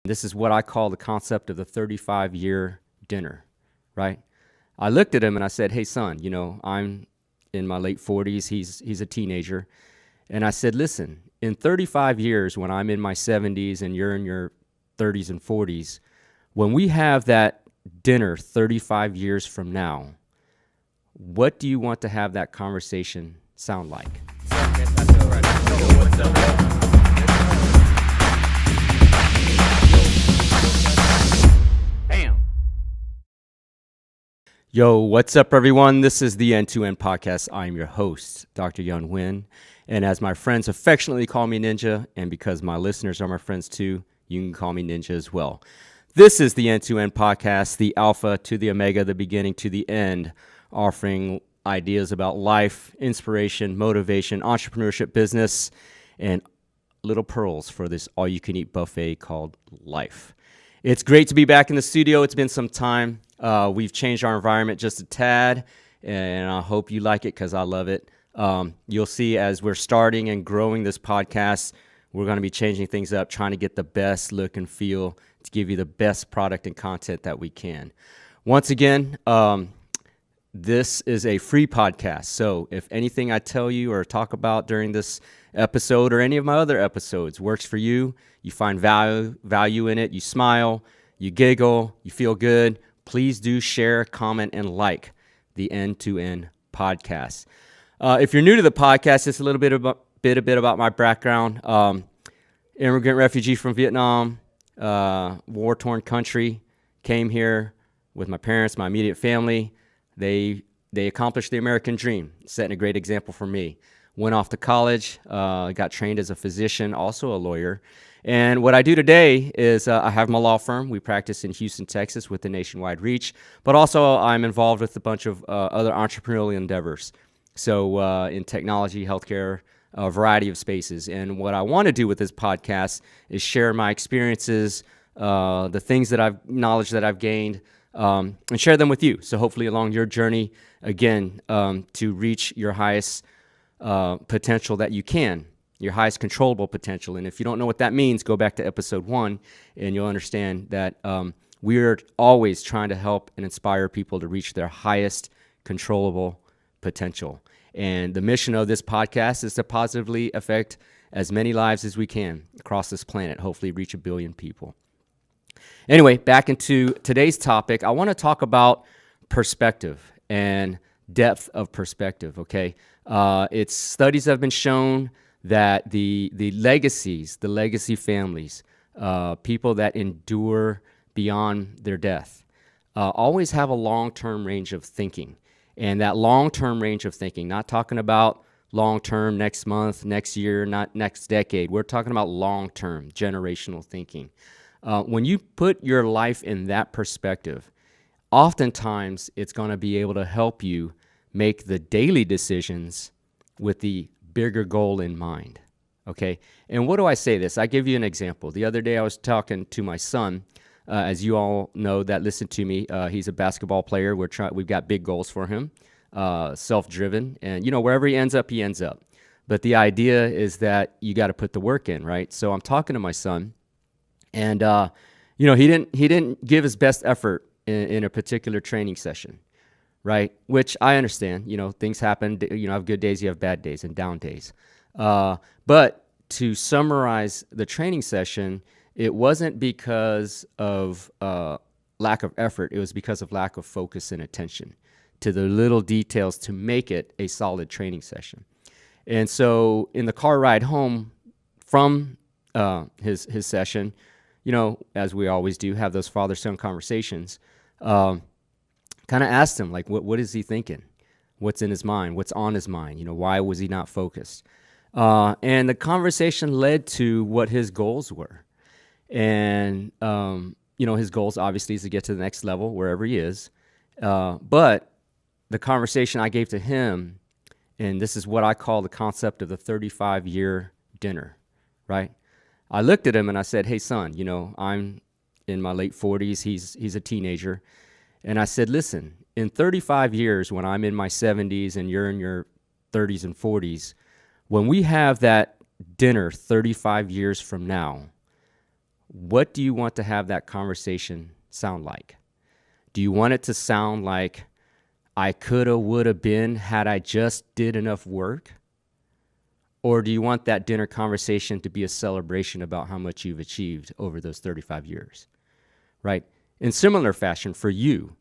This is what I call the concept of the 35-year dinner, right? I looked at him and I said, hey, son, I'm in my late 40s. He's a teenager. And I said, listen, in 35 years, when I'm in my 70s and you're in your 30s and 40s, when we have that dinner 35 years from now, what do you want to have that conversation sound like? Yo, what's up, everyone? This is the End-to-End Podcast. I'm your host, Dr. Yun Nguyen. And as my friends affectionately call me Ninja, and because my listeners are my friends too, you can call me Ninja as well. This is the End-to-End Podcast, the alpha to the omega, the beginning to the end, offering ideas about life, inspiration, motivation, entrepreneurship, business, and little pearls for this all-you-can-eat buffet called life. It's great to be back in the studio. It's been some time. We've changed our environment just a tad, and I hope you like it because I love it. You'll see as we're starting and growing this podcast, we're going to be changing things up, trying to get the best look and feel to give you the best product and content that we can. Once again, this is a free podcast. So if anything I tell you or talk about during this episode or any of my other episodes works for you, you find value in it, you smile, you giggle, you feel good, please do share, comment, and like the End-to-End Podcast. If you're new to the podcast, just a little bit about my background. Immigrant refugee from Vietnam, war-torn country, came here with my parents, my immediate family. They accomplished the American dream, setting a great example for me. Went off to college, got trained as a physician, also a lawyer. And what I do today is I have my law firm. We practice in Houston, Texas with a nationwide reach. But also I'm involved with a bunch of other entrepreneurial endeavors. So in technology, healthcare, a variety of spaces. And what I want to do with this podcast is share my experiences, the knowledge that I've gained, and share them with you. So hopefully along your journey, again, to reach your highest potential that you can, your highest controllable potential. And if you don't know what that means, go back to episode 1 and you'll understand that we're always trying to help and inspire people to reach their highest controllable potential. And the mission of this podcast is to positively affect as many lives as we can across this planet, hopefully reach 1 billion people. Anyway, back into today's topic, I want to talk about perspective and depth of perspective, okay? It's studies have been shown that the legacy families, people that endure beyond their death, always have a long-term range of thinking. And that long-term range of thinking, not talking about long-term, next month, next year, not next decade. We're talking about long-term, generational thinking. When you put your life in that perspective, oftentimes it's going to be able to help you make the daily decisions with the bigger goal in mind, okay? And what do I say this? I give you an example. The other day I was talking to my son. As you all know that listen to me, he's a basketball player. We've got big goals for him, self-driven. And, wherever he ends up, he ends up. But the idea is that you got to put the work in, right? So I'm talking to my son, and, he didn't give his best effort in a particular training session, right? Which I understand. Things happen. You have good days, you have bad days and down days. But to summarize the training session, it wasn't because of lack of effort. It was because of lack of focus and attention to the little details to make it a solid training session. And so in the car ride home from his session, as we always do, have those father-son conversations, kind of asked him, like, what is he thinking? What's in his mind? What's on his mind? Why was he not focused? And the conversation led to what his goals were. And, his goals obviously is to get to the next level wherever he is. But the conversation I gave to him, and this is what I call the concept of the 35-year dinner, right? I looked at him and I said, hey, son, I'm in my late 40s. He's a teenager. And I said, listen, in 35 years, when I'm in my 70s and you're in your 30s and 40s, when we have that dinner 35 years from now, what do you want to have that conversation sound like? Do you want it to sound like, I coulda, woulda been had I just did enough work? Or do you want that dinner conversation to be a celebration about how much you've achieved over those 35 years, right? In similar fashion, for you,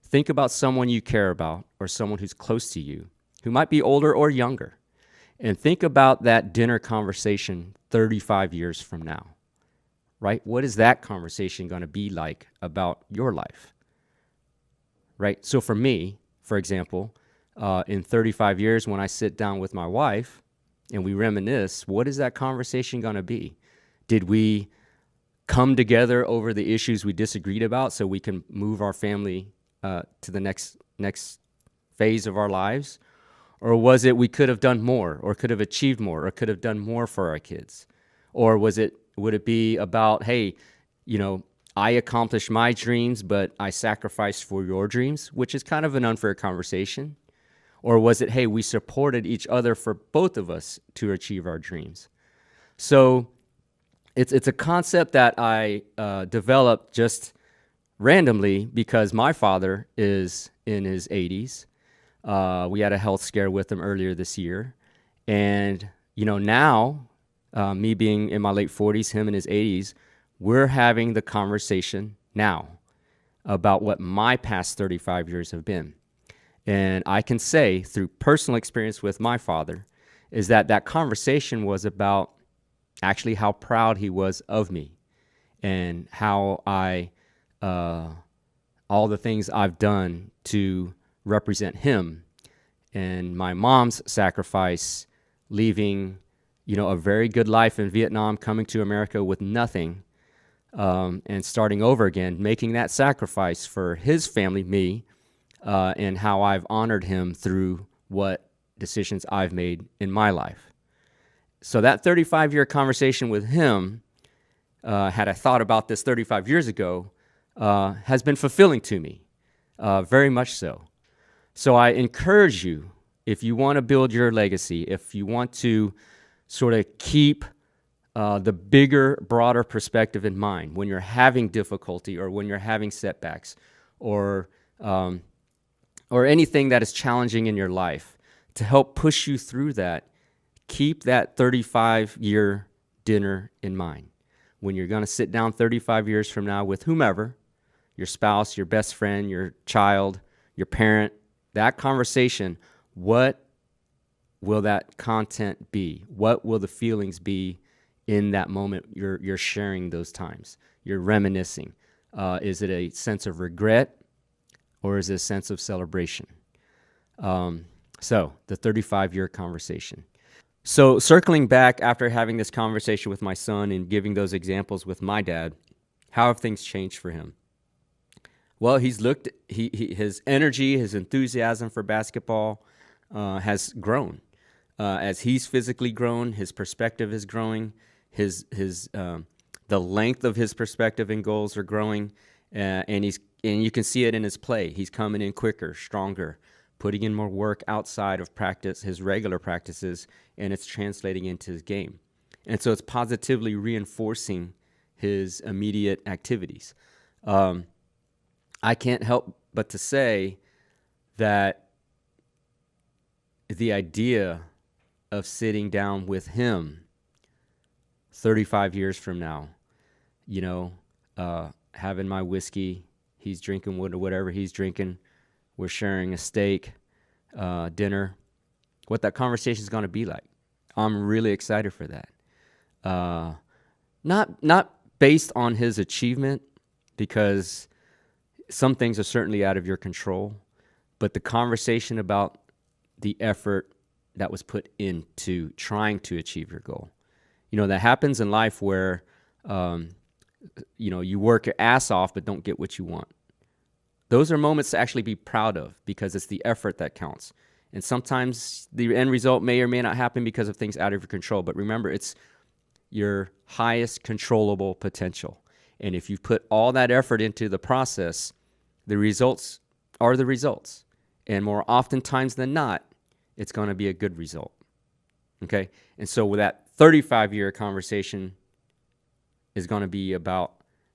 think about someone you care about or someone who's close to you, who might be older or younger, and think about that dinner conversation 35 years from now, right? What is that conversation going to be like about your life, right? So for me, for example, in 35 years, when I sit down with my wife and we reminisce, what is that conversation going to be? Did we come together over the issues we disagreed about so we can move our family to the next phase of our lives? Or was it we could have done more, or could have achieved more, or could have done more for our kids? Or would it be about, hey, I accomplished my dreams, but I sacrificed for your dreams, which is kind of an unfair conversation? Or was it, hey, we supported each other for both of us to achieve our dreams? So it's a concept that I developed just randomly because my father is in his 80s. We had a health scare with him earlier this year. And, now, me being in my late 40s, him in his 80s, we're having the conversation now about what my past 35 years have been. And I can say through personal experience with my father is that conversation was about actually how proud he was of me and how all the things I've done to represent him, and my mom's sacrifice, leaving, a very good life in Vietnam, coming to America with nothing, and starting over again, making that sacrifice for his family, me, and how I've honored him through what decisions I've made in my life. So that 35-year conversation with him, had I thought about this 35 years ago, has been fulfilling to me, very much so. So I encourage you, if you want to build your legacy, if you want to sort of keep the bigger, broader perspective in mind when you're having difficulty or when you're having setbacks or anything that is challenging in your life, to help push you through that, keep that 35-year dinner in mind. When you're going to sit down 35 years from now with whomever, your spouse, your best friend, your child, your parent, that conversation, what will that content be? What will the feelings be in that moment you're sharing those times? You're reminiscing. Is it a sense of regret, or is it a sense of celebration? So the 35-year conversation. So circling back after having this conversation with my son and giving those examples with my dad, how have things changed for him? Well, his energy, his enthusiasm for basketball has grown. As he's physically grown, his perspective is growing. The length of his perspective and goals are growing, and you can see it in his play. He's coming in quicker, stronger, putting in more work outside of practice, his regular practices, and it's translating into his game. And so it's positively reinforcing his immediate activities. I can't help but to say that the idea of sitting down with him 35 years from now, having my whiskey, he's drinking whatever he's drinking, we're sharing a steak, dinner, what that conversation is going to be like. I'm really excited for that. Not based on his achievement, because some things are certainly out of your control, but the conversation about the effort that was put into trying to achieve your goal. That happens in life where, you work your ass off but don't get what you want. Those are moments to actually be proud of, because it's the effort that counts. And sometimes the end result may or may not happen because of things out of your control. But remember, it's your highest controllable potential. And if you put all that effort into the process, the results are the results. And more oftentimes than not, it's going to be a good result. Okay? And so with that 35-year conversation is going to be about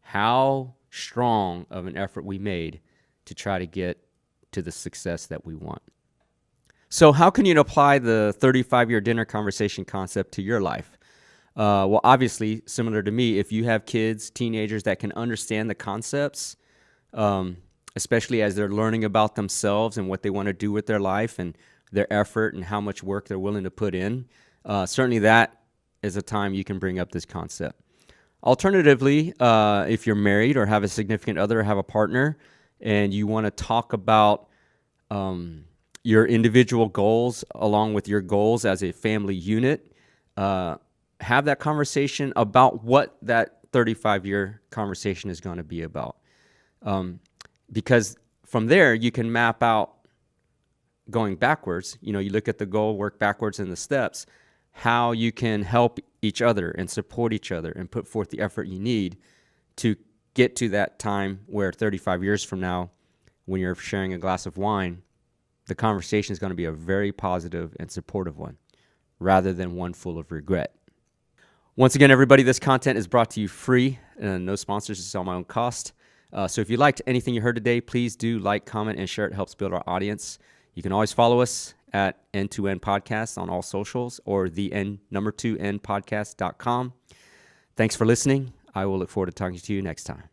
how strong of an effort we made to try to get to the success that we want. So how can you apply the 35-year dinner conversation concept to your life? Well, obviously, similar to me, if you have kids, teenagers that can understand the concepts, especially as they're learning about themselves and what they want to do with their life and their effort and how much work they're willing to put in, certainly that is a time you can bring up this concept. Alternatively, if you're married or have a significant other or have a partner and you want to talk about your individual goals along with your goals as a family unit, have that conversation about what that 35-year conversation is going to be about. Because from there, you can map out going backwards. You look at the goal, work backwards in the steps, how you can help each other and support each other and put forth the effort you need to get to that time where 35 years from now, when you're sharing a glass of wine, the conversation is going to be a very positive and supportive one rather than one full of regret. Once again, everybody, this content is brought to you free and no sponsors. It's on my own cost. So if you liked anything you heard today, please do like, comment, and share. It helps build our audience. You can always follow us at N2N Podcast on all socials or the N2N podcast.com. Thanks for listening. I will look forward to talking to you next time.